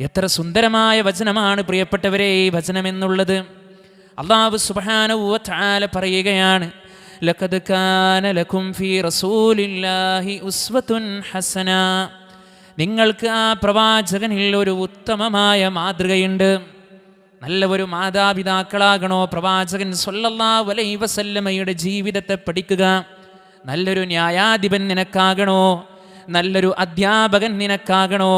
എത്ര സുന്ദരമായ വചനമാണ് പ്രിയപ്പെട്ടവരെ ഈ വചനമെന്നുള്ളത്. അല്ലാഹു സുബ്ഹാനഹു വ തആല പറയുകയാണ്, ലഖദ് കാന ലക്കും ഫീ റസൂലില്ലാഹി ഉസ്വത്തുൻ ഹസന. നിങ്ങൾക്ക് ആ പ്രവാചകനിൽ ഒരു ഉത്തമമായ മാതൃകയുണ്ട്. നല്ല ഒരു മാതാപിതാക്കളാകണോ? പ്രവാചകൻ സ്വല്ലല്ലാഹു അലൈഹി വസല്ലമയുടെ ജീവിതത്തെ പഠിക്കുക. നല്ലൊരു ന്യായാധിപൻ നിനക്കാകണോ? നല്ലൊരു അധ്യാപകൻ നിനക്കാകണോ?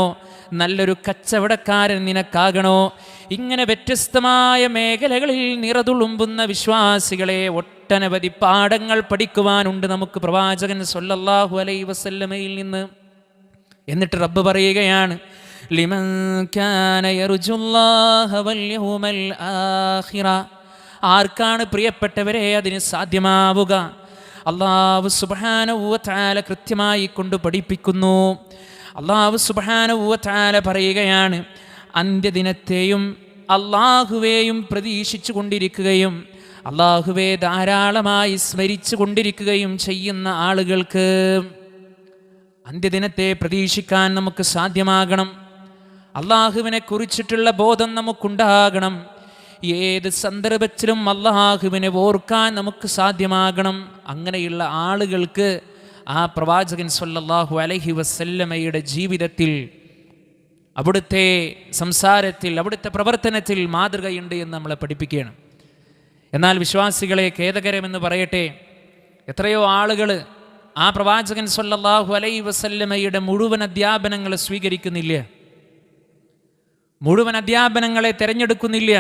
നല്ലൊരു കച്ചവടക്കാരൻ നിനക്കാകണോ? ഇങ്ങനെ വ്യത്യസ്തമായ മേഖലകളിൽ നിറതുളുമ്പുന്ന വിശ്വാസികളെ ഒട്ടനവധി പാഠങ്ങൾ പഠിക്കുവാനുണ്ട് നമുക്ക് പ്രവാചകൻ സ്വല്ലല്ലാഹു അലൈഹി വസല്ലമയിൽ നിന്ന്. എന്നിട്ട് റബ്ബ് പറയുകയാണ്, ലിമൻ കാന യർജുല്ലാഹ വൽ യൗമൽ ആഖിറ. ആർക്കാണ് പ്രിയപ്പെട്ടവരെ അതിന് സാധ്യമാവുക? അല്ലാഹു സുബ്ഹാനഹു വ തആല കൃത്യമായി കൊണ്ട് പഠിപ്പിക്കുന്നു. അല്ലാഹു സുബ്ഹാനഹു വ തആല പറയുകയാണ്, അന്ത്യദിനത്തെയും അല്ലാഹുവേയും പ്രതീക്ഷിച്ചു കൊണ്ടിരിക്കുകയും അല്ലാഹുവെ ധാരാളമായി സ്മരിച്ചു കൊണ്ടിരിക്കുകയും ചെയ്യുന്ന ആളുകൾക്ക് അന്ത്യദിനത്തെ പ്രതീക്ഷിക്കാൻ നമുക്ക് സാധ്യമാകണം. അല്ലാഹുവിനെ കുറിച്ചിട്ടുള്ള ബോധം നമുക്കുണ്ടാകണം. ഏത് സന്ദർഭത്തിലും അല്ലാഹുവിനെ ഓർക്കാൻ നമുക്ക് സാധ്യമാകണം. അങ്ങനെയുള്ള ആളുകൾക്ക് ആ പ്രവാചകൻ സ്വല്ലല്ലാഹു അലൈഹി വസല്ലമയുടെ ജീവിതത്തിൽ, അവിടുത്തെ സംസാരത്തിൽ, അവിടുത്തെ പ്രവർത്തനത്തിൽ മാതൃകയുണ്ട് എന്ന് നമ്മളെ പഠിപ്പിക്കുകയാണ്. എന്നാൽ വിശ്വാസികളെ ഖേദകരമെന്ന് പറയട്ടെ, എത്രയോ ആളുകൾ ആ പ്രവാചകൻ സ്വല്ലല്ലാഹു അലൈഹി വസല്ലമയുടെ മുഴുവൻ അധ്യാപനങ്ങൾ സ്വീകരിക്കുന്നില്ല, മുഴുവൻ അധ്യാപനങ്ങളെ തിരഞ്ഞെടുക്കുന്നില്ല.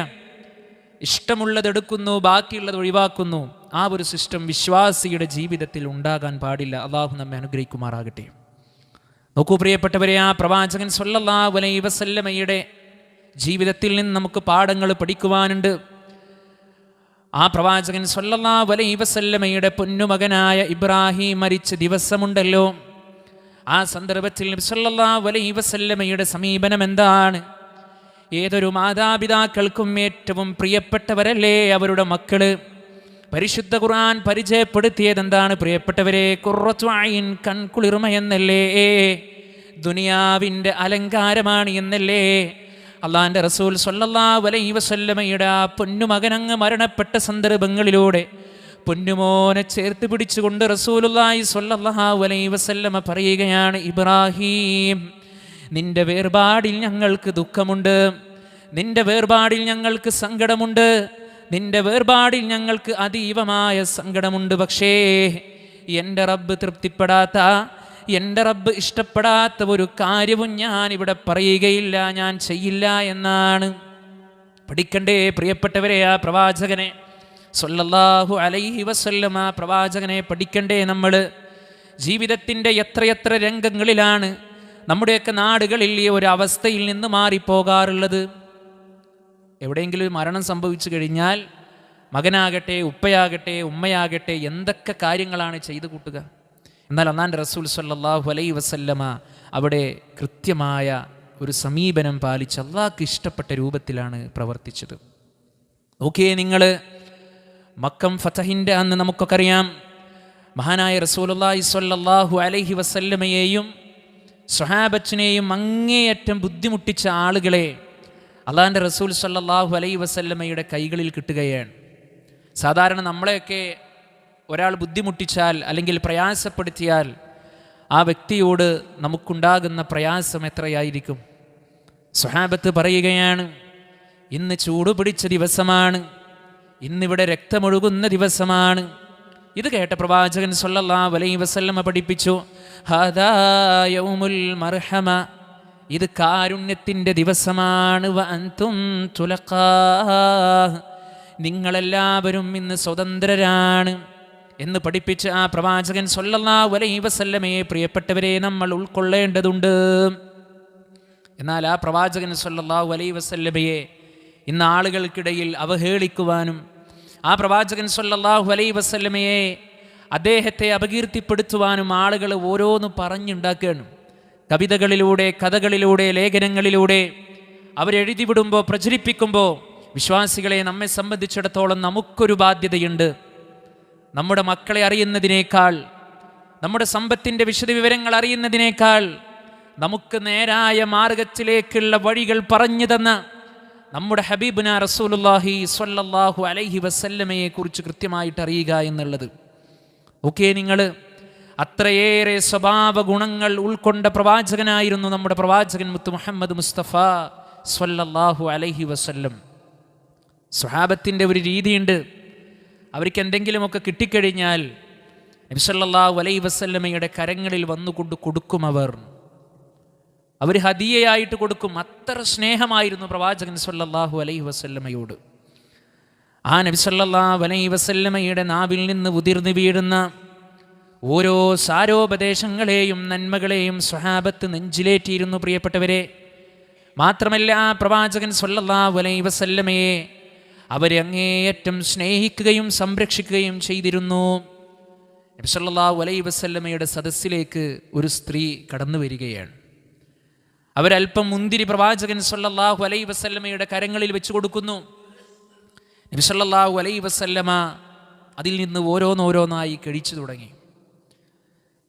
ഇഷ്ടമുള്ളത് എടുക്കുന്നു, ബാക്കിയുള്ളത് ഒഴിവാക്കുന്നു. ആ ഒരു സിസ്റ്റം വിശ്വാസിയുടെ ജീവിതത്തിൽ ഉണ്ടാകാൻ പാടില്ല. അള്ളാഹു നമ്മെ അനുഗ്രഹിക്കുമാറാകട്ടെ. നോക്കൂ പ്രിയപ്പെട്ടവരെ, ആ പ്രവാചകൻ സ്വല്ലല്ലാഹു അലൈഹി വസല്ലമയുടെ ജീവിതത്തിൽ നിന്ന് നമുക്ക് പാഠങ്ങൾ പഠിക്കുവാനുണ്ട്. ആ പ്രവാചകൻ സ്വല്ലല്ലാഹു അലൈഹി വസല്ലമയുടെ പൊന്നുമകനായ ഇബ്രാഹിം മരിച്ച ദിവസമുണ്ടല്ലോ, ആ സന്ദർഭത്തിൽ നബി സ്വല്ലല്ലാഹു അലൈഹി വസല്ലമയുടെ സമീപനം എന്താണ്? ഏതൊരു മാതാപിതാക്കൾക്കും ഏറ്റവും പ്രിയപ്പെട്ടവരല്ലേ അവരുടെ മക്കള്? പരിശുദ്ധ ഖുർആൻ പരിചയപ്പെടുത്തിയത് എന്താണ് പ്രിയപ്പെട്ടവരെ? ഖുർറത്തു അയ്ൻ, കൺകുളിർമ എന്നല്ലേ? ദുനിയാവിൻ്റെ അലങ്കാരമാണ് എന്നല്ലേ? അള്ളാഹിൻ്റെ റസൂൽ സ്വല്ലല്ലാഹു അലൈഹി വസല്ലമയുടെ ആ പൊന്നുമകനങ്ങ് മരണപ്പെട്ട സന്ദർഭങ്ങളിലൂടെ പൊന്നുമോനെ ചേർത്ത് പിടിച്ചുകൊണ്ട് റസൂലുള്ളാഹി സ്വല്ലല്ലാഹു അലൈഹി വസല്ലമ പറയുകയാണ്, ഇബ്രാഹിം, നിന്റെ വേർപാടിൽ ഞങ്ങൾക്ക് ദുഃഖമുണ്ട്, നിന്റെ വേർപാടിൽ ഞങ്ങൾക്ക് സങ്കടമുണ്ട്, നിന്റെ വേർപാടിൽ ഞങ്ങൾക്ക് അതീവമായ സങ്കടമുണ്ട്. പക്ഷേ എൻ്റെ റബ്ബ് തൃപ്തിപ്പെടാത്ത, എൻ്റെ റബ്ബ് ഇഷ്ടപ്പെടാത്ത ഒരു കാര്യവും ഞാൻ ഇവിടെ പറയുകയില്ല, ഞാൻ ചെയ്യില്ല എന്നാണ്. പഠിക്കണ്ടേ പ്രിയപ്പെട്ടവരെ ആ പ്രവാചകനെ സ്വല്ലല്ലാഹു അലൈഹി വസല്ലമ, പ്രവാചകനെ പഠിക്കണ്ടേ നമ്മൾ? ജീവിതത്തിൻ്റെ എത്രയെത്ര രംഗങ്ങളിലാണ് നമ്മുടെയൊക്കെ നാടുകളിൽ ഈ ഒരു അവസ്ഥയിൽ നിന്ന് മാറിപ്പോകാറുള്ളത്. എവിടെയെങ്കിലും മരണം സംഭവിച്ചു കഴിഞ്ഞാൽ മകനാകട്ടെ, ഉപ്പയാകട്ടെ, ഉമ്മയാകട്ടെ, എന്തൊക്കെ കാര്യങ്ങളാണ് ചെയ്തു കൂട്ടുക. എന്നാൽ അല്ലാഹുവിൻ്റെ റസൂൽ സ്വല്ലല്ലാഹു അലൈഹി വസല്ലമ അവിടെ കൃത്യമായ ഒരു സമീപനം പാലിച്ച് അള്ളാഹ്ക്ക് ഇഷ്ടപ്പെട്ട രൂപത്തിലാണ് പ്രവർത്തിച്ചത്. ഓക്കേ, നിങ്ങൾ മക്കം ഫതഹിൻ്റെ അന്ന് നമുക്കൊക്കെ അറിയാം, മഹാനായ റസൂലുള്ളാഹി സ്വല്ലല്ലാഹു അലൈഹി വസല്ലമയെയും സ്വഹാബത്തിനെയും അങ്ങേയറ്റം ബുദ്ധിമുട്ടിച്ച ആളുകളെ അള്ളാഹിൻ്റെ റസൂൽ സ്വല്ലല്ലാഹു അലൈഹി വസല്ലമയുടെ കൈകളിൽ കിട്ടുകയാണ്. സാധാരണ നമ്മളെയൊക്കെ ഒരാൾ ബുദ്ധിമുട്ടിച്ചാൽ അല്ലെങ്കിൽ പ്രയാസപ്പെടുത്തിയാൽ ആ വ്യക്തിയോട് നമുക്കുണ്ടാകുന്ന പ്രയാസം എത്രയായിരിക്കും? സ്വഹാബത്ത് പറയുകയാണ്, ഇന്ന് ചൂട് പിടിച്ച ദിവസമാണ്, ഇന്നിവിടെ രക്തമൊഴുകുന്ന ദിവസമാണ്. ഇത് കേട്ട പ്രവാചകൻ സ്വല്ലല്ലാഹു അലൈഹി വസല്ലമ പഠിപ്പിച്ചു, ഹാദാ യൗമുൽ മർഹമ, ഇത് കാരുണ്യത്തിൻ്റെ ദിവസമാണ്. വ അൻതും തുലഖാ, നിങ്ങളെല്ലാവരും ഇന്ന് സ്വതന്ത്രരാണ് എന്ന് പഠിപ്പിച്ച ആ പ്രവാചകൻ സ്വല്ലല്ലാഹു അലൈഹി വസല്ലമയെ പ്രിയപ്പെട്ടവരെ നമ്മൾ ഉൾക്കൊള്ളേണ്ടതുണ്ട്. എന്നാൽ ആ പ്രവാചകൻ സ്വല്ലല്ലാഹു അലൈഹി വസല്ലമയെ ഇന്ന് ആളുകൾക്കിടയിൽ അവഹേളിക്കുവാനും ആ പ്രവാചകൻ സ്വല്ലല്ലാഹു അലൈഹി വസല്ലമയെ, അദ്ദേഹത്തെ അപകീർത്തിപ്പെടുത്തുവാനും ആളുകൾ ഓരോന്ന് പറഞ്ഞുണ്ടാക്കുകയാണ്. കവിതകളിലൂടെ, കഥകളിലൂടെ, ലേഖനങ്ങളിലൂടെ അവരെഴുതി വിടുമ്പോൾ, പ്രചരിപ്പിക്കുമ്പോൾ, വിശ്വാസികളെ നമ്മെ സംബന്ധിച്ചിടത്തോളം നമുക്കൊരു ബാധ്യതയുണ്ട്. നമ്മുടെ മക്കളെ അറിയുന്നതിനേക്കാൾ, നമ്മുടെ സമ്പത്തിൻ്റെ വിശദവിവരങ്ങൾ അറിയുന്നതിനേക്കാൾ, നമുക്ക് നേരായ മാർഗത്തിലേക്കുള്ള വഴികൾ പറഞ്ഞു തന്ന നമ്മുടെ ഹബീബുന റസൂലുള്ളാഹി സ്വല്ലല്ലാഹു അലൈഹി വസല്ലമയെ കുറിച്ച് കൃത്യമായിട്ട് അറിയുക എന്നുള്ളത്. ഓക്കെ, നിങ്ങൾ അത്രയേറെ സ്വഭാവ ഗുണങ്ങൾ ഉൾക്കൊണ്ട പ്രവാചകനായിരുന്നു നമ്മുടെ പ്രവാചകൻ മുത്ത് മുഹമ്മദ് മുസ്തഫ സ്വല്ലല്ലാഹു അലൈഹി വസല്ലം. സ്വഹാബത്തിൻ്റെ ഒരു രീതിയുണ്ട്, അവർക്ക് എന്തെങ്കിലുമൊക്കെ കിട്ടിക്കഴിഞ്ഞാൽ നബി സല്ലല്ലാഹു അലൈഹി വസല്ലമയുടെ കരങ്ങളിൽ വന്നുകൊണ്ട് കൊടുക്കും. അവർ ഹദിയയായിട്ട് കൊടുക്കും. അത്ര സ്നേഹമായിരുന്നു പ്രവാചകൻ സല്ലല്ലാഹു അലൈഹി വസല്ലമയോട്. ആ നബി സല്ലല്ലാഹു അലൈഹി വസല്ലമയുടെ നാവിൽ നിന്ന് ഉതിർന്നു വീഴുന്ന ഓരോ സാരോപദേശങ്ങളെയും നന്മകളെയും സ്വഹാബത്ത് നെഞ്ചിലേറ്റിയിരുന്നു പ്രിയപ്പെട്ടവരെ. മാത്രമല്ല, ആ പ്രവാചകൻ സല്ലല്ലാഹു അലൈഹി വസല്ലമയെ അവരെ അങ്ങേയറ്റം സ്നേഹിക്കുകയും സംരക്ഷിക്കുകയും ചെയ്തിരുന്നു. നബി സല്ലല്ലാഹു അലൈഹി വസല്ലമയുടെ സദസ്സിലേക്ക് ഒരു സ്ത്രീ കടന്നു വരികയാണ്. അവരൽപ്പം മുന്തിരി പ്രവാചകൻ സല്ലല്ലാഹു അലൈഹി വസല്ലമയുടെ കരങ്ങളിൽ വെച്ച് കൊടുക്കുന്നു. നബി സല്ലല്ലാഹു അലൈഹി വസല്ലമ അതിൽ നിന്ന് ഓരോന്നോരോന്നായി കഴിച്ചു തുടങ്ങി.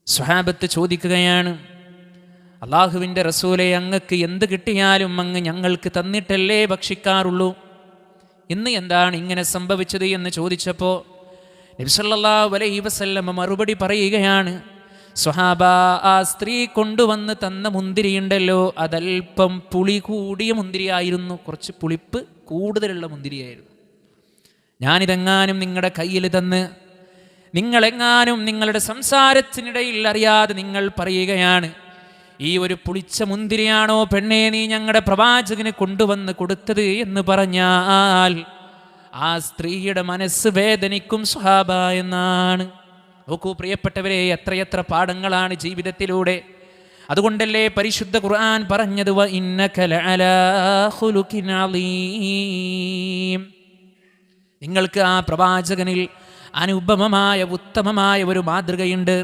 സ്വഹാബത്ത് ചോദിക്കുകയാണ്, അള്ളാഹുവിൻ്റെ റസൂലെ, അങ്ങക്ക് എന്ത് കിട്ടിയാലും അങ്ങ് ഞങ്ങൾക്ക് തന്നിട്ടല്ലേ ഭക്ഷിക്കാറുള്ളൂ, ഇന്ന് എന്താണ് ഇങ്ങനെ സംഭവിച്ചത് എന്ന് ചോദിച്ചപ്പോൾ നബി സല്ലല്ലാഹു അലൈഹി വസല്ലമ മറുപടി പറയുകയാണ്, സ്വഹാബ, ആ സ്ത്രീ കൊണ്ടുവന്ന് തന്ന മുന്തിരിയുണ്ടല്ലോ, അതൽപ്പം പുളി കൂടിയ മുന്തിരിയായിരുന്നു, കുറച്ച് പുളിപ്പ് കൂടുതലുള്ള മുന്തിരിയായിരുന്നു. ഞാനിതെങ്ങാനും നിങ്ങളുടെ കയ്യിൽ തന്ന് നിങ്ങളെങ്ങാനും നിങ്ങളുടെ സംസാരത്തിനിടയിൽ അറിയാതെ നിങ്ങൾ പറയുകയാണ്, ഈ ഒരു പുളിച്ച മുന്തിരിയാണോ പെണ്ണേ നീ ഞങ്ങളുടെ പ്രവാചകന് കൊണ്ടുവന്ന് കൊടുത്തത് എന്ന് പറഞ്ഞാൽ ആ സ്ത്രീയുടെ മനസ്സ് വേദനിക്കും സ്വഹാബ എന്നാണ്. നോക്കൂ പ്രിയപ്പെട്ടവരെ, എത്രയെത്ര പാഠങ്ങളാണ് ജീവിതത്തിലൂടെ. അതുകൊണ്ടല്ലേ പരിശുദ്ധ ഖുർആൻ പറഞ്ഞത്, വ ഇന്നക ലഅലാ ഖുലുഖിൻ അളീം. നിങ്ങൾക്ക് ആ പ്രവാചകനിൽ അനുപമമായ ഉത്തമമായ ഒരു മാതൃകയുണ്ട്.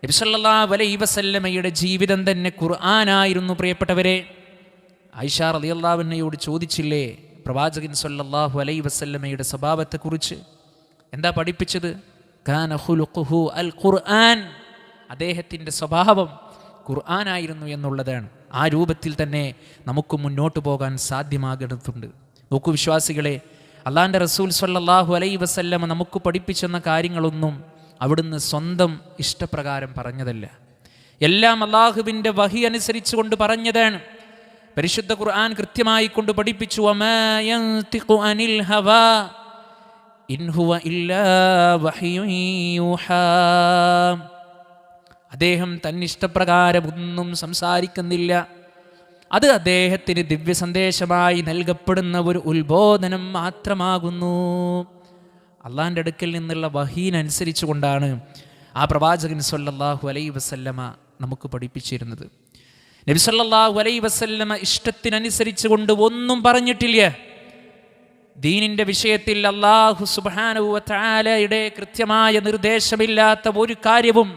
നബി സല്ലല്ലാഹു അലൈഹി വസല്ലമയുടെ ജീവിതം തന്നെ ഖുർആനായിരുന്നു പ്രിയപ്പെട്ടവരെ. ആയിഷ റളിയല്ലാഹു അൻഹയോട് ചോദിച്ചില്ലേ പ്രവാചകൻ സല്ലല്ലാഹു അലൈഹി വസല്ലമയുടെ സ്വഭാവത്തെക്കുറിച്ച്? എന്താ പഠിപ്പിച്ചത്? കാന ഖുലുഖുഹു അൽ ഖുർആൻ, അദ്ദേഹത്തിൻ്റെ സ്വഭാവം ഖുർആനായിരുന്നു എന്നുള്ളതാണ്. ആ രൂപത്തിൽ തന്നെ നമുക്ക് മുന്നോട്ട് പോകാൻ സാധ്യമാകേണ്ടതുണ്ട്. നോക്കൂ വിശ്വാസികളെ, അള്ളാഹിൻ്റെ റസൂൽ സല്ലല്ലാഹു അലൈഹി വസല്ലമ നമുക്ക് പഠിപ്പിച്ചെന്ന കാര്യങ്ങളൊന്നും അവിടുന്ന് സ്വന്തം ഇഷ്ടപ്രകാരം പറഞ്ഞതല്ല. എല്ലാം അള്ളാഹുവിൻ്റെ വഹി അനുസരിച്ച് കൊണ്ട് പറഞ്ഞതാണ്. പരിശുദ്ധ ഖുർആൻ കൃത്യമായി കൊണ്ട് പഠിപ്പിച്ചു, വമാ യൻതിഖു അനിൽ ഹവാ ഇൻ ഹുവ ഇല്ലാ വഹ്യുൻ യൂഹാ. അദ്ദേഹം തന്നിഷ്ടപ്രകാരം ഒന്നും സംസാരിക്കുന്നില്ല, അത് അദ്ദേഹത്തിന് ദിവ്യ സന്ദേശമായി നൽകപ്പെടുന്ന ഒരു ഉത്ബോധനം മാത്രമാകുന്നു. അള്ളാഹിൻ്റെ അടുക്കൽ നിന്നുള്ള വഹീനനുസരിച്ച് കൊണ്ടാണ് ആ പ്രവാചകൻ സല്ലല്ലാഹു അലൈഹി വസല്ലമ നമുക്ക് പഠിപ്പിച്ചിരുന്നത്. നബി സല്ലല്ലാഹു അലൈഹി വസല്ലമ ഇഷ്ടത്തിനനുസരിച്ച് കൊണ്ട് ഒന്നും പറഞ്ഞിട്ടില്ല. ദീനിൻ്റെ വിഷയത്തിൽ അല്ലാഹു സുബ്ഹാനഹു വ തആലയുടെ കൃത്യമായ നിർദ്ദേശമില്ലാത്ത ഒരു കാര്യവും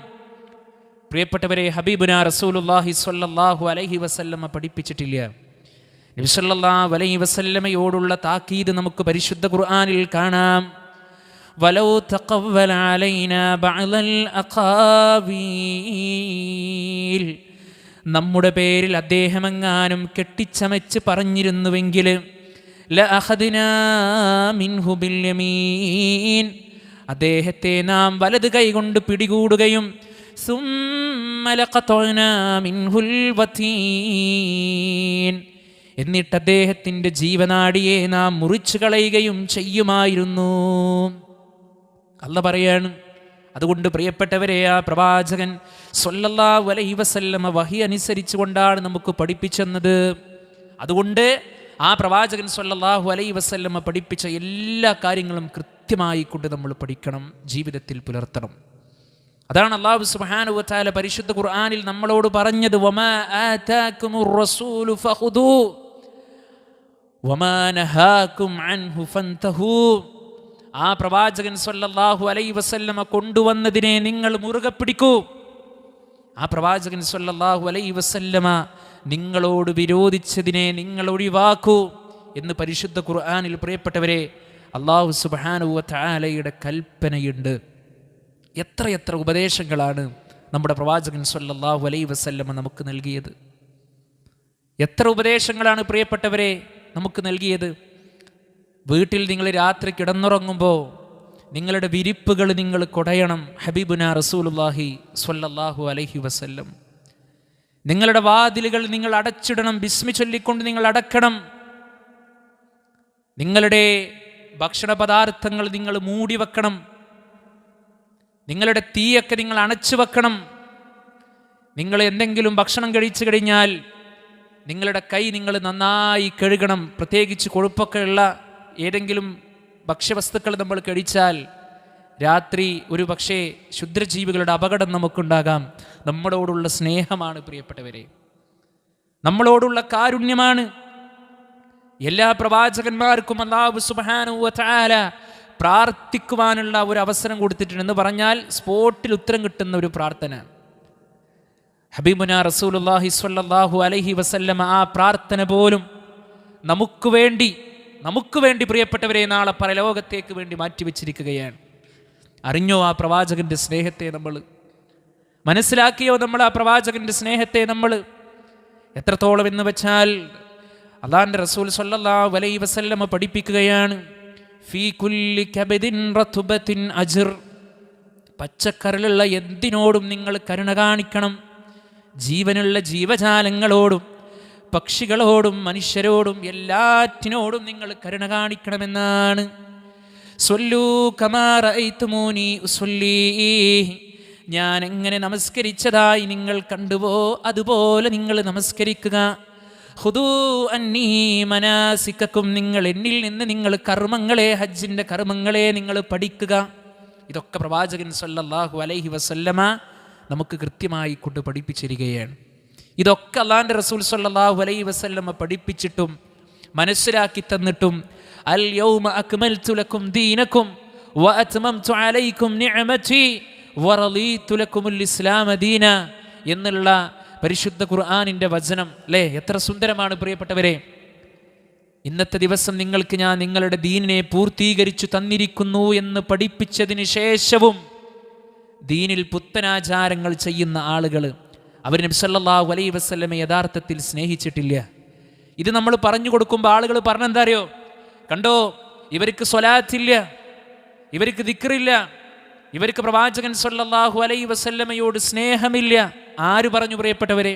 പ്രിയപ്പെട്ടവരെ ഹബീബുനാ റസൂലുള്ളാഹി സ്വല്ലല്ലാഹു അലൈഹി വസല്ലമ പഠിപ്പിച്ചിട്ടില്ല. നബി സല്ലല്ലാഹു അലൈഹി വസല്ലമയോടുള്ള താക്കീത് നമുക്ക് പരിശുദ്ധ ഖുർആനിൽ കാണാം. വലൗ തഖവ്വല അലൈനാ ബഅദൽ അഖാവീൽ, നമ്മുടെ പേരിൽ അദ്ദേഹമെങ്ങാനും കെട്ടിച്ചമച്ച് പറഞ്ഞിരുന്നുവെങ്കിൽ ലഅഖദ്നാ മിൻഹു ബിൽ യമീൻ, അദ്ദേഹത്തെ നാം വലത് കൈകൊണ്ട് പിടികൂടുകയും സുമ്മ ലഖത്അനാ മിൻഹുൽ വതീൻ, എന്നിട്ട് അദ്ദേഹത്തിൻ്റെ ജീവനാഡിയെ നാം മുറിച്ചു കളയുകയും ചെയ്യുമായിരുന്നു. അല്ല പറയാണ്. അതുകൊണ്ട് പ്രിയപ്പെട്ടവരെ, ആ പ്രവാചകൻ സ്വല്ലല്ലാഹു അലൈഹി വസല്ലമ വഹി അനുസരിച്ച് കൊണ്ടാണ് നമുക്ക് പഠിപ്പിച്ചെന്നത്. അതുകൊണ്ട് ആ പ്രവാചകൻ സ്വല്ലല്ലാഹു അലൈഹി വസല്ലമ പഠിപ്പിച്ച എല്ലാ കാര്യങ്ങളും കൃത്യമായി കൊണ്ട് നമ്മൾ പഠിക്കണം, ജീവിതത്തിൽ പുലർത്തണം. അതാണ് അല്ലാഹു സുബ്ഹാനഹു വ തആല പരിശുദ്ധ ഖുർആനിൽ നമ്മളോട് പറഞ്ഞത്, വമാ ആതാകുമുർ റസൂലു ഫഖുദൂ വമാ നഹാകും അൻഹു ഫൻതഹൂ. ആ പ്രവാചകൻ സ്വല്ലല്ലാഹു അലൈഹി വസല്ലമ കൊണ്ടുവന്നതിനെ നിങ്ങൾ മുറുകെ പിടിക്കൂ. ആ പ്രവാചകൻ സ്വല്ലല്ലാഹു അലൈഹി വസല്ലമ നിങ്ങളോട് വിരോധിച്ചതിനെ നിങ്ങൾ ഒഴിവാക്കൂ എന്ന് പരിശുദ്ധ ഖുർആനിൽ പ്രിയപ്പെട്ടവരെ അല്ലാഹു സുബ്ഹാനഹു വ തആലയുടെ കൽപ്പനയുണ്ട്. എത്രയെത്ര ഉപദേശങ്ങളാണ് നമ്മുടെ പ്രവാചകൻ സ്വല്ലല്ലാഹു അലൈഹി വസല്ലമ നമുക്ക് നൽകിയത്. എത്ര ഉപദേശങ്ങളാണ് പ്രിയപ്പെട്ടവരെ നമുക്ക് നൽകിയത്. വീട്ടിൽ നിങ്ങൾ രാത്രി കിടന്നുറങ്ങുമ്പോൾ നിങ്ങളുടെ വിരിപ്പുകൾ നിങ്ങൾ കുടയണം. ഹബീബുന റസൂലുള്ളാഹി സ്വല്ലല്ലാഹു അലൈഹി വസല്ലം. നിങ്ങളുടെ വാതിലുകൾ നിങ്ങൾ അടച്ചിടണം. ബിസ്മി ചൊല്ലിക്കൊണ്ട് നിങ്ങൾ അടക്കണം. നിങ്ങളുടെ ഭക്ഷണ പദാർത്ഥങ്ങൾ നിങ്ങൾ മൂടി വെക്കണം. നിങ്ങളുടെ തീയൊക്കെ നിങ്ങൾ അണച്ചു വെക്കണം. നിങ്ങൾ എന്തെങ്കിലും ഭക്ഷണം കഴിച്ചു കഴിഞ്ഞാൽ നിങ്ങളുടെ കൈ നിങ്ങൾ നന്നായി കഴുകണം. പ്രത്യേകിച്ച് കൊഴുപ്പൊക്കെ ഉള്ള ഏതെങ്കിലും ഭക്ഷ്യവസ്തുക്കൾ നമ്മൾ കഴിച്ചാൽ രാത്രി ഒരു പക്ഷേ ക്ഷുദ്രജീവികളുടെ അപകടം നമുക്കുണ്ടാകാം. നമ്മളോടുള്ള സ്നേഹമാണ് പ്രിയപ്പെട്ടവരെ, നമ്മളോടുള്ള കാരുണ്യമാണ്. എല്ലാ പ്രവാചകന്മാർക്കും അല്ലാഹു സുബ്ഹാനഹു വ തആല പ്രാർത്ഥിക്കുവാനുള്ള ഒരു അവസരം കൊടുത്തിട്ടുണ്ടെന്ന് പറഞ്ഞാൽ സ്പോട്ടിൽ ഉത്തരം കിട്ടുന്ന ഒരു പ്രാർത്ഥന. ഹബീബുനാ റസൂലുള്ളാഹി സ്വല്ലല്ലാഹു അലൈഹി വസല്ലമ ആ പ്രാർത്ഥന പോലും നമുക്ക് വേണ്ടി പ്രിയപ്പെട്ടവരെ നാളെ പരലോകത്തേക്ക് വേണ്ടി മാറ്റിവെച്ചിരിക്കുകയാണ്. അറിഞ്ഞോ ആ പ്രവാചകന്റെ സ്നേഹത്തെ നമ്മൾ? മനസ്സിലാക്കിയോ നമ്മൾ ആ പ്രവാചകന്റെ സ്നേഹത്തെ നമ്മൾ? എത്രത്തോളം എന്ന് വെച്ചാൽ അല്ലാഹുവിന്റെ റസൂൽ സ്വല്ലല്ലാഹു അലൈഹി വസല്ലമ പഠിപ്പിക്കുകയാണ്, ഫീ കുല്ലി കബദിൻ റതുബത്തിൻ അജ്ർ. പച്ചക്കറിലുള്ള എന്തിനോടും നിങ്ങൾ കരുണ കാണിക്കണം. ജീവനുള്ള ജീവജാലങ്ങളോടും പക്ഷികളോടും മനുഷ്യരോടും എല്ലാറ്റിനോടും നിങ്ങൾ കരുണ കാണിക്കണമെന്നാണ്. സ്വല്ലൂ കമാ റഅയ്തുമൂനി ഉസല്ലി. ഞാൻ എങ്ങനെ നമസ്കരിച്ചതായി നിങ്ങൾ കണ്ടുവോ അതുപോലെ നിങ്ങൾ നമസ്കരിക്കുക. ഖുദൂ അന്നീ മനാസികക്കും. നിങ്ങൾ എന്നിൽ നിന്ന് നിങ്ങൾ കർമ്മങ്ങളെ, ഹജ്ജിൻ്റെ കർമ്മങ്ങളെ നിങ്ങൾ പഠിക്കുക. ഇതൊക്കെ പ്രവാചകൻ സ്വല്ലല്ലാഹു അലൈഹി വസല്ലമ നമുക്ക് കൃത്യമായി കൊണ്ട് പഠിപ്പിച്ചിരിക്കുകയാണ്. ഇതൊക്കെ അല്ലാഹുവിൻ്റെ റസൂൽ സ്വല്ലല്ലാഹു അലൈഹി വസല്ലമ പഠിപ്പിച്ചിട്ടും മനസ്സിലാക്കി തന്നിട്ടും അൽ യൗമ അക്മൽതു ലക്കും ദീനക്കും വഅത്മംതു അലൈക്കും നിഅമതി വറളീതു ലക്കുമുൽ ഇസ്ലാമ ദീന എന്നുള്ള പരിശുദ്ധ ഖുർആനിൻ്റെ വചനം അല്ലേ, എത്ര സുന്ദരമാണ് പ്രിയപ്പെട്ടവരെ. ഇന്നത്തെ ദിവസം നിങ്ങൾക്ക് ഞാൻ നിങ്ങളുടെ ദീനിനെ പൂർത്തീകരിച്ചു തന്നിരിക്കുന്നു എന്ന് പഠിപ്പിച്ചതിന് ശേഷവും ദീനിൽ പുത്തനാചാരങ്ങൾ ചെയ്യുന്ന ആളുകൾ അവർ നബി സല്ലല്ലാഹു അലൈഹി വസല്ലമയെ യഥാർത്ഥത്തിൽ സ്നേഹിച്ചിട്ടില്ല. ഇത് നമ്മൾ പറഞ്ഞു കൊടുക്കുമ്പോൾ ആളുകൾ പറഞ്ഞെന്താ അറിയോ? കണ്ടോ, ഇവർക്ക് സ്വലാത്തില്ല, ഇവർക്ക് ദിക്റില്ല, ഇവർക്ക് പ്രവാചകൻ സല്ലല്ലാഹു അലൈഹി വസല്ലമയോട് സ്നേഹമില്ല. ആര് പറഞ്ഞു പ്രിയപ്പെട്ടവരെ?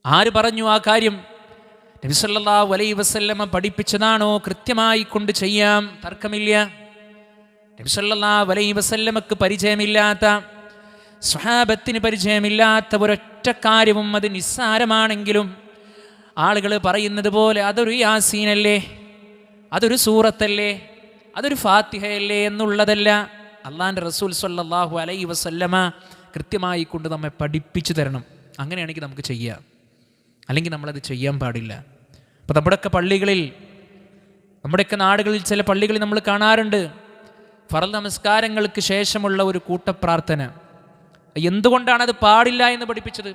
ആര് പറഞ്ഞു ആ കാര്യം? നബി സല്ലല്ലാഹു അലൈഹി വസല്ലമ പഠിപ്പിച്ചതാണോ? കൃത്യമായി കൊണ്ട് ചെയ്യാം, തർക്കമില്ല. നബി സല്ലല്ലാഹു അലൈഹി വസല്ലമക്ക് പരിചയമില്ലാത്ത, സ്വഹാബത്തിന് പരിചയമില്ലാത്ത ഒരൊറ്റ കാര്യവും അത് നിസ്സാരമാണെങ്കിലും ആളുകൾ പറയുന്നത് പോലെ അതൊരു യാസീനല്ലേ, അതൊരു സൂറത്തല്ലേ, അതൊരു ഫാത്തിഹയല്ലേ എന്നുള്ളതല്ല. അള്ളാഹിൻ്റെ റസൂൽ സ്വല്ലല്ലാഹു അലൈഹി വസല്ലമ കൃത്യമായി കൊണ്ട് നമ്മെ പഠിപ്പിച്ചു തരണം. അങ്ങനെയാണെങ്കിൽ നമുക്ക് ചെയ്യാം, അല്ലെങ്കിൽ നമ്മളത് ചെയ്യാൻ പാടില്ല. അപ്പോൾ നമ്മുടെയൊക്കെ പള്ളികളിൽ, നമ്മുടെയൊക്കെ നാടുകളിൽ ചില പള്ളികളിൽ നമ്മൾ കാണാറുണ്ട് ഫർദ് നമസ്കാരങ്ങൾക്ക് ശേഷമുള്ള ഒരു കൂട്ടപ്രാർത്ഥന. എന്തുകൊണ്ടാണ് അത് പാടില്ല എന്ന് പഠിപ്പിച്ചത്?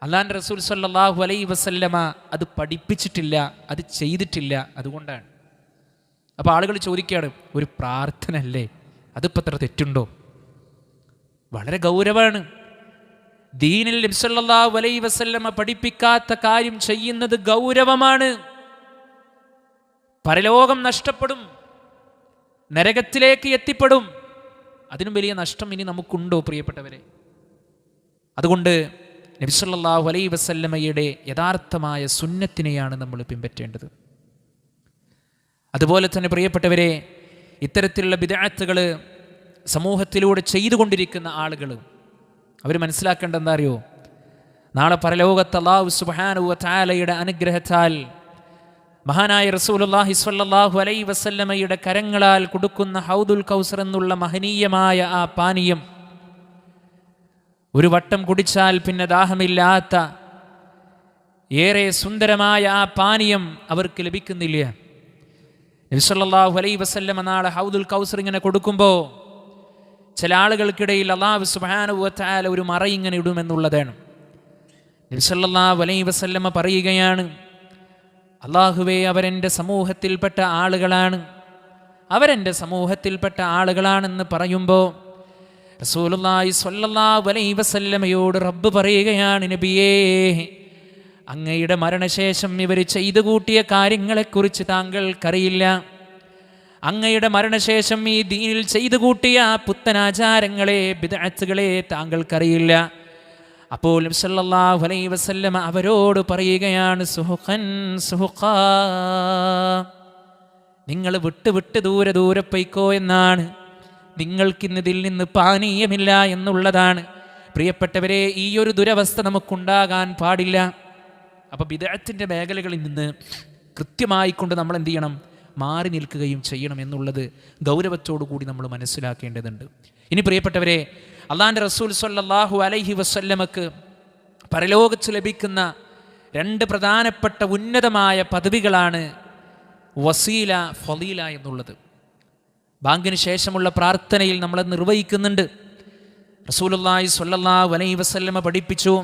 അല്ലാഹുവിൻ്റെ റസൂൽ സ്വല്ലല്ലാഹു അലൈഹി വസല്ലമ അത് പഠിപ്പിച്ചിട്ടില്ല, അത് ചെയ്തിട്ടില്ല, അതുകൊണ്ടാണ്. അപ്പോൾ ആളുകൾ ചോദിക്കുകയാണ്, ഒരു പ്രാർത്ഥന അല്ലേ, അതിപ്പോൾ അത്ര തെറ്റുണ്ടോ? വളരെ ഗൗരവമാണ്. ദീനിൽ നബി സല്ലല്ലാഹു അലൈഹി വസല്ലമ പഠിപ്പിക്കാത്ത കാര്യം ചെയ്യുന്നത് ഗൗരവമാണ്. പരലോകം നഷ്ടപ്പെടും, നരകത്തിലേക്ക് എത്തിപ്പെടും. അതിനും വലിയ നഷ്ടം ഇനി നമുക്കുണ്ടോ പ്രിയപ്പെട്ടവരെ? അതുകൊണ്ട് നബി സല്ലല്ലാഹു അലൈഹി വസല്ലമയുടെ യഥാർത്ഥമായ സുന്നത്തിനെയാണ് നമ്മൾ പിൻപറ്റേണ്ടത്. അതുപോലെ തന്നെ പ്രിയപ്പെട്ടവരെ, ഇത്തരത്തിലുള്ള ബിദ്അത്തുകൾ സമൂഹത്തിലൂടെ ചെയ്തുകൊണ്ടിരിക്കുന്ന ആളുകൾ അവർ മനസ്സിലാക്കേണ്ട എന്താ അറിയോ? നാളെ പരലോകത്ത് അല്ലാഹു സുബ്ഹാനഹു വ തആലയുടെ അനുഗ്രഹത്താൽ മഹാനായ റസൂലുള്ളാഹി സ്വല്ലല്ലാഹു അലൈഹി വസല്ലമയുടെ കരങ്ങളാൽ കൊടുക്കുന്ന ഹൗദുൽ കൗസർ എന്നുള്ള മഹനീയമായ ആ പാനീയം ഒരു വട്ടം കുടിച്ചാൽ പിന്നെ ദാഹമില്ലാത്ത ഏറെ സുന്ദരമായ ആ പാനീയം അവർക്ക് ലഭിക്കുന്നില്ല. നബി സല്ലല്ലാഹു അലൈഹി വസല്ലമ നാളെ ഹൗദുൽ കൗസർ ഇങ്ങനെ കൊടുക്കുമ്പോൾ ചില ആളുകൾക്കിടയിൽ അല്ലാഹു സുബ്ഹാനഹു വ തആല ഒരു മറ ഇങ്ങനെ ഇടുമെന്നുള്ളതാണ്. നബി സല്ലല്ലാഹു അലൈഹി വസല്ലമ പറയുകയാണ്, അല്ലാഹുവേ, അവരെൻ്റെ സമൂഹത്തിൽപ്പെട്ട ആളുകളാണ്, അവരെൻ്റെ സമൂഹത്തിൽപ്പെട്ട ആളുകളാണെന്ന് പറയുമ്പോൾ റസൂലുള്ളാഹി സ്വല്ലല്ലാഹു അലൈഹി വസല്ലമയോട് റബ്ബ് പറയുകയാണ്, നബിയേ, അങ്ങയുടെ മരണശേഷം ഇവർ ചെയ്തു കൂട്ടിയ കാര്യങ്ങളെക്കുറിച്ച് താങ്കൾക്കറിയില്ല. അങ്ങയുടെ മരണശേഷം ഈ ദീനിൽ ചെയ്തു കൂട്ടിയ പുത്തനാചാരങ്ങളെ, ബിദ്അത്തുകളെ താങ്കൾക്കറിയില്ല. അപ്പോൾ നബി സല്ലല്ലാഹു അലൈഹി വസല്ലമ അവരോട് പറയുകയാണ്, സുഹുഖൻ സുഹുഖാ, നിങ്ങൾ വിട്ട് ദൂരെ ദൂരെ പൊയ്ക്കോ എന്നാണ്. നിങ്ങൾക്കിന്നതിൽ നിന്ന് പാനീയമില്ല എന്നുള്ളതാണ്. പ്രിയപ്പെട്ടവരെ, ഈ ഒരു ദുരവസ്ഥ നമുക്കുണ്ടാകാൻ പാടില്ല. അപ്പോൾ ബിദ്അത്തിന്റെ മേഖലകളിൽ നിന്ന് കൃത്യമായിക്കൊണ്ട് നമ്മൾ എന്ത് ചെയ്യണം? മാറി നിൽക്കുകയും ചെയ്യണം എന്നുള്ളത് ഗൗരവത്തോടു കൂടി നമ്മൾ മനസ്സിലാക്കേണ്ടതുണ്ട്. ഇനി പ്രിയപ്പെട്ടവരെ, അള്ളാഹുവിൻ്റെ റസൂൽ സ്വല്ലല്ലാഹു അലൈഹി വസല്ലമക്ക് പരലോകത്ത് ലഭിക്കുന്ന 2 പ്രധാനപ്പെട്ട ഉന്നതമായ പദവികളാണ് വസീല, ഫളീല എന്നുള്ളത്. ബാങ്കിന് ശേഷമുള്ള പ്രാർത്ഥനയിൽ നമ്മൾ നിർവഹിക്കുന്നുണ്ട്. റസൂലുള്ളാഹി സ്വല്ലല്ലാഹു അലൈഹി വസല്ലമ പഠിപ്പിച്ചു,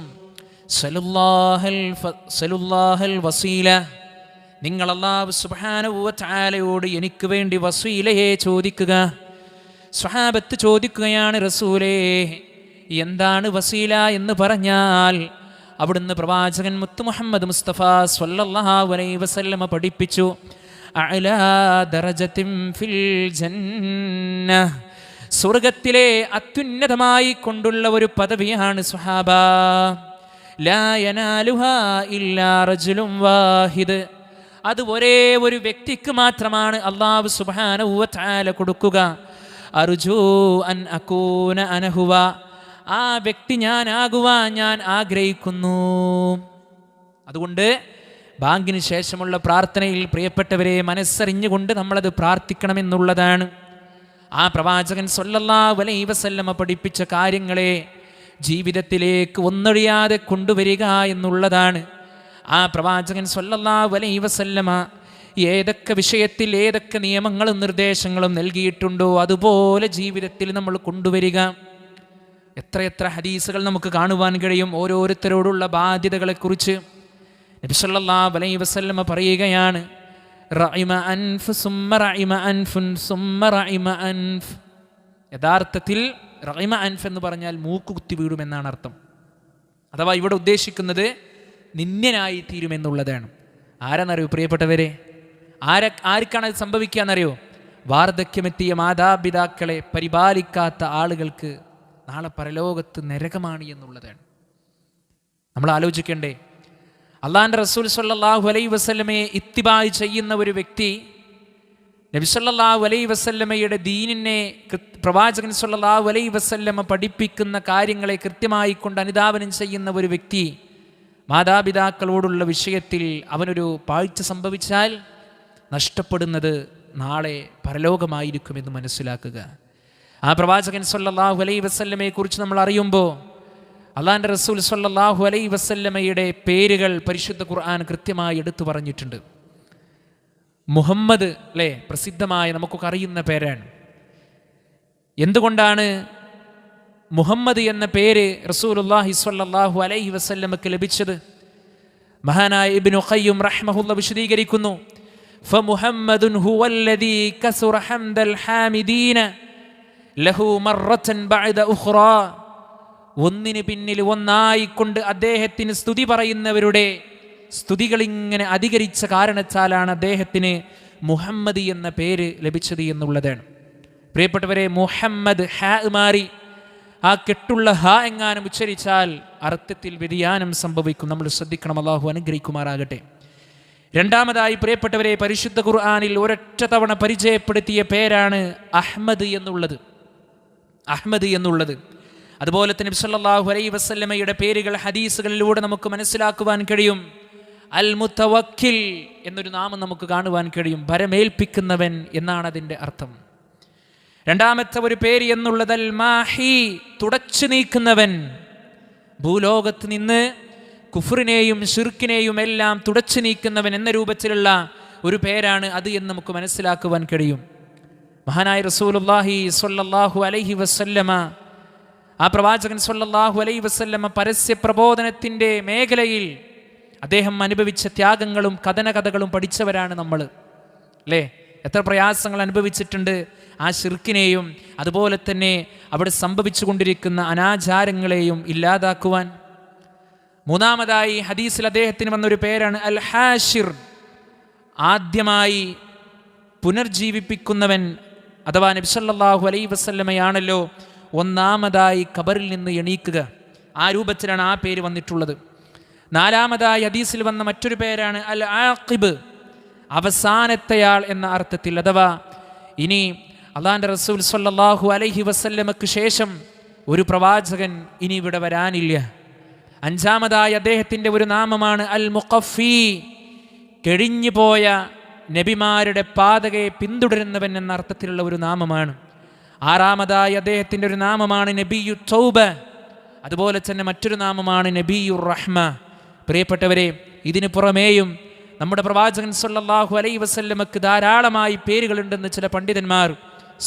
സലുല്ലാഹൽ വസീല, നിങ്ങൾ അല്ലാഹു സുബ്ഹാനഹു വ തആലയോട് എനിക്ക് വേണ്ടി വസീലയെ ചോദിക്കുക. സ്വഹാബത്ത് ചോദിക്കുകയാണ്, റസൂലേ, എന്താണ് വസീല എന്ന് പറഞ്ഞാൽ? അവിടുന്ന് പ്രവാചകൻ മുത്ത് മുഹമ്മദ് മുസ്തഫ സ്വല്ലല്ലാഹു അലൈഹി വസല്ലമ പഠിപ്പിച്ചു, അഅലാ ദറജത്തിൻ ഫിൽ ജന്ന, സ്വർഗത്തിലെ അത്യുന്നതമായി കൊണ്ടുള്ള ഒരു പദവിയാണ് സ്വഹാബ. ലാ യനാലുഹാ ഇല്ലാ റജുലുൻ വാഹിദ്, അത് ഒരേ ഒരു വ്യക്തിക്ക് മാത്രമാണ് അല്ലാഹു സുബ്ഹാനഹു വ തആല കൊടുക്കുക. അർജൂ അൻ അകൂന അനഹുവ, ആ വ്യക്തി ഞാനാകുവാൻ ഞാൻ ആഗ്രഹിക്കുന്നു. അതുകൊണ്ട് ബാങ്കിന് ശേഷമുള്ള പ്രാർത്ഥനയിൽ പ്രിയപ്പെട്ടവരെ മനസ്സറിഞ്ഞുകൊണ്ട് നമ്മളത് പ്രാർത്ഥിക്കണമെന്നുള്ളതാണ്. ആ പ്രവാചകൻ സ്വല്ലല്ലാഹു അലൈഹി വസല്ലമ പഠിപ്പിച്ച കാര്യങ്ങളെ ജീവിതത്തിലേക്ക് ഒന്നൊഴിയാതെ കൊണ്ടുവരിക എന്നുള്ളതാണ്. ആ പ്രവാചകൻ സ്വല്ലല്ലാഹു അലൈഹി വസല്ലമ ഏതൊക്കെ വിഷയത്തിൽ ഏതൊക്കെ നിയമങ്ങളും നിർദ്ദേശങ്ങളും നൽകിയിട്ടുണ്ടോ അതുപോലെ ജീവിതത്തിൽ നമ്മൾ കൊണ്ടുവരിക. എത്രയെത്ര ഹദീസുകൾ നമുക്ക് കാണുവാൻ കഴിയും ഓരോരുത്തരോടുള്ള ബാധ്യതകളെക്കുറിച്ച്. നബി സല്ലല്ലാഹു അലൈഹി വസല്ലമ പറയുകയാണ്, റഇമ അൻഫ് സുമ്മ റഇമ അൻഫുൻ സുമ്മ റഇമ അൻഫ്. യഥാർത്ഥത്തിൽ റഇമ അൻഫ് എന്ന് പറഞ്ഞാൽ മൂക്ക് കുത്തി വീഴുമെന്നാണ് അർത്ഥം. അഥവാ ഇവിടെ ഉദ്ദേശിക്കുന്നത് നിന്ദ്യനായി തീരുമെന്നുള്ളതാണ്. ആരെന്നറിയോ പ്രിയപ്പെട്ടവരെ? ആർക്കാണ് അത് സംഭവിക്കുക എന്നറിയോ? വാർദ്ധക്യമെത്തിയ മാതാപിതാക്കളെ പരിപാലിക്കാത്ത ആളുകൾക്ക് നാളെ പരലോകത്ത് നരകമാണ് എന്നുള്ളതാണ്. നമ്മൾ ആലോചിക്കണ്ടേ? അള്ളാഹുവിൻ്റെ റസൂൽ സ്വല്ലല്ലാഹു അലൈഹി വസല്ലമയെ ഇത്തിബാഅ് ചെയ്യുന്ന ഒരു വ്യക്തി, നബി സല്ലല്ലാഹു അലൈഹി വസല്ലമയുടെ ദീനിനെ, പ്രവാചകൻ സല്ലല്ലാഹു അലൈഹി വസല്ലമ പഠിപ്പിക്കുന്ന കാര്യങ്ങളെ കൃത്യമായി കൊണ്ട് അനുധാവനം ചെയ്യുന്ന ഒരു വ്യക്തി, മാതാപിതാക്കളോടുള്ള വിഷയത്തിൽ അവനൊരു പാഴ്ച സംഭവിച്ചാൽ നഷ്ടപ്പെടുന്നത് നാളെ പരലോകമായിരിക്കുമെന്ന് മനസ്സിലാക്കുക. ആ പ്രവാചകൻ സല്ലല്ലാഹു അലൈഹി വസല്ലമയെ കുറിച്ച് നമ്മൾ അറിയുമ്പോൾ അള്ളാഹുവിൻ്റെ റസൂൽ സല്ലല്ലാഹു അലൈഹി വസല്ലമയുടെ പേരുകൾ പരിശുദ്ധ ഖുർആൻ കൃത്യമായി എടുത്തു പറഞ്ഞിട്ടുണ്ട്. മുഹമ്മദ്, അല്ലേ, പ്രസിദ്ധമായ നമുക്കൊക്കെ അറിയുന്ന പേരാണ്. എന്തുകൊണ്ടാണ് മുഹമ്മദ് എന്ന പേര് റസൂലുള്ളാഹി സ്വല്ലല്ലാഹു അലൈഹി വസല്ലമക്ക് ലഭിച്ചത്? മഹാനായ ഇബ്നു ഖയ്യിം റഹ്മഹുല്ലാ വിശദീകരിക്കുന്നു, ഫമുഹമ്മദുൻ ഹുവല്ലദീ കസുറ ഹംദൽ ഹാമിദീന ലഹു മറത്തൻ ബഅദ ഉഖ്റാ. ഒന്നിന് പിന്നിൽ ഒന്നായിക്കൊണ്ട് അദ്ദേഹത്തിന് സ്തുതി പറയുന്നവരുടെ സ്തുതികൾ ഇങ്ങനെ അധികരിച്ച കാരണത്താലാണ് അദ്ദേഹത്തിന് മുഹമ്മദ് എന്ന പേര് ലഭിച്ചത് എന്നുള്ളതാണ്. പ്രിയപ്പെട്ടവരെ, മുഹമ്മദ് ഹാ മാറി ആ കെട്ടുള്ള ഹ എങ്ങാനും ഉച്ചരിച്ചാൽ അർത്ഥത്തിൽ വ്യതിയാനം സംഭവിക്കും. നമ്മൾ ശ്രദ്ധിക്കണം. അല്ലാഹു അനുഗ്രഹിക്കുമാറാകട്ടെ. രണ്ടാമതായി പ്രിയപ്പെട്ടവരെ, പരിശുദ്ധ ഖുർആനിൽ ഒരൊറ്റ തവണ പരിചയപ്പെടുത്തിയ പേരാണ് അഹ്മദ് എന്നുള്ളത്. അഹ്മദ് എന്നുള്ളത്. അതുപോലെ തന്നെ നബി സല്ലല്ലാഹു അലൈഹി വസല്ലമയുടെ പേരുകൾ ഹദീസുകളിലൂടെ നമുക്ക് മനസ്സിലാക്കുവാൻ കഴിയും. അൽ മുതവക്കിൽ എന്നൊരു നാമം നമുക്ക് കാണുവാൻ കഴിയും. ഭരമേൽപ്പിക്കുന്നവൻ എന്നാണ് അതിൻ്റെ അർത്ഥം. രണ്ടാമത്തെ ഒരു പേര് എന്നുള്ളത് അൽ മാഹി, തുടച്ചു നീക്കുന്നവൻ. ഭൂലോകത്ത് നിന്ന് കുഫറിനെയും ശിർക്കിനെയും എല്ലാം തുടച്ചു നീക്കുന്നവൻ എന്ന രൂപത്തിലുള്ള ഒരു പേരാണ് അത് എന്ന് നമുക്ക് മനസ്സിലാക്കുവാൻ കഴിയും. മഹാനായ റസൂലുള്ളാഹി സ്വല്ലല്ലാഹു അലൈഹി വസല്ലമ, ആ പ്രവാചകൻ സ്വല്ലല്ലാഹു അലൈഹി വസല്ലമ പരസ്യ പ്രബോധനത്തിൻ്റെ മേഖലയിൽ അദ്ദേഹം അനുഭവിച്ച ത്യാഗങ്ങളും കഥനകഥകളും പഠിച്ചവരാണ് നമ്മൾ, അല്ലേ? എത്ര പ്രയാസങ്ങൾ അനുഭവിച്ചിട്ടുണ്ട്. ആ ശിർക്കിനെയും അതുപോലെ തന്നെ അവിടെ സംഭവിച്ചു കൊണ്ടിരിക്കുന്ന അനാചാരങ്ങളെയും ഇല്ലാതാക്കുവാൻ. മൂന്നാമതായി ഹദീസിൽ അദ്ദേഹത്തിന് വന്നൊരു പേരാണ് അൽ ഹാഷിർ, ആദ്യമായി പുനർജീവിപ്പിക്കുന്നവൻ. അഥവാ നബി സല്ലല്ലാഹു അലൈഹി വസല്ലമയാണല്ലോ ഒന്നാമതായി ഖബറിൽ നിന്ന് എണീക്കുക. ആ രൂപത്തിലാണ് ആ പേര് വന്നിട്ടുള്ളത്. നാലാമതായി ഹദീസിൽ വന്ന മറ്റൊരു പേരാണ് അൽ ആഖിബ്, അവസാനത്തെയാൾ എന്ന അർത്ഥത്തിൽ. അഥവാ ഇനി അല്ലാഹുവിൻ്റെ റസൂൽ സല്ലല്ലാഹു അലൈഹി വസല്ലമക്ക് ശേഷം ഒരു പ്രവാചകൻ ഇനി ഇവിടെ വരാനില്ല. അഞ്ചാമതായി അദ്ദേഹത്തിൻ്റെ ഒരു നാമമാണ് അൽ മുഖഫി, കഴിഞ്ഞു പോയ നബിമാരുടെ പാതകയെ പിന്തുടരുന്നവൻ എന്ന അർത്ഥത്തിലുള്ള ഒരു നാമമാണ്. ആറാമതായി അദ്ദേഹത്തിൻ്റെ ഒരു നാമമാണ് നബിയു തൗബ, അതുപോലെ തന്നെ മറ്റൊരു നാമമാണ് നബിയുർ റഹ്മ. പ്രിയപ്പെട്ടവരെ, ഇതിന് പുറമേയും നമ്മുടെ പ്രവാചകൻ സല്ലല്ലാഹു അലൈഹി വസല്ലമക്ക് ധാരാളമായി പേരുകളുണ്ടെന്ന് ചില പണ്ഡിതന്മാർ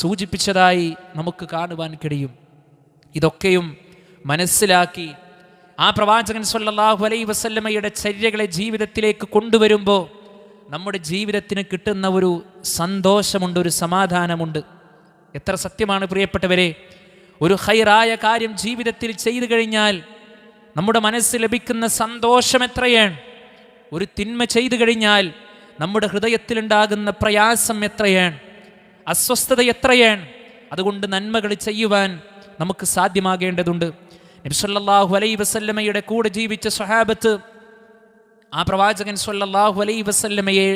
സൂചിപ്പിച്ചതായി നമുക്ക് കാണുവാൻ കഴിയും. ഇതൊക്കെയും മനസ്സിലാക്കി ആ പ്രവാചകൻ സല്ലല്ലാഹു അലൈഹി വസല്ലമയുടെ ചര്യകളെ ജീവിതത്തിലേക്ക് കൊണ്ടുവരുമ്പോൾ നമ്മുടെ ജീവിതത്തിന് കിട്ടുന്ന ഒരു സന്തോഷമുണ്ട്, ഒരു സമാധാനമുണ്ട്. എത്ര സത്യമാണ് പ്രിയപ്പെട്ടവരെ, ഒരു ഖൈറായ കാര്യം ജീവിതത്തിൽ ചെയ്തു കഴിഞ്ഞാൽ നമ്മുടെ മനസ്സ് ലഭിക്കുന്ന സന്തോഷം എത്രയാണ്. ഒരു തിന്മ ചെയ്തു കഴിഞ്ഞാൽ നമ്മുടെ ഹൃദയത്തിലുണ്ടാകുന്ന പ്രയാസം എത്രയാണ്, അസ്വസ്ഥത എത്രയാണ്. അതുകൊണ്ട് നന്മകൾ ചെയ്യുവാൻ നമുക്ക് സാധ്യമാകേണ്ടതുണ്ട്. നബി സല്ലല്ലാഹു അലൈഹി വസല്ലമയുടെ കൂടെ ജീവിച്ച സ്വഹാബത്ത് ആ പ്രവാചകൻ സല്ലല്ലാഹു അലൈഹി വസല്ലമയെ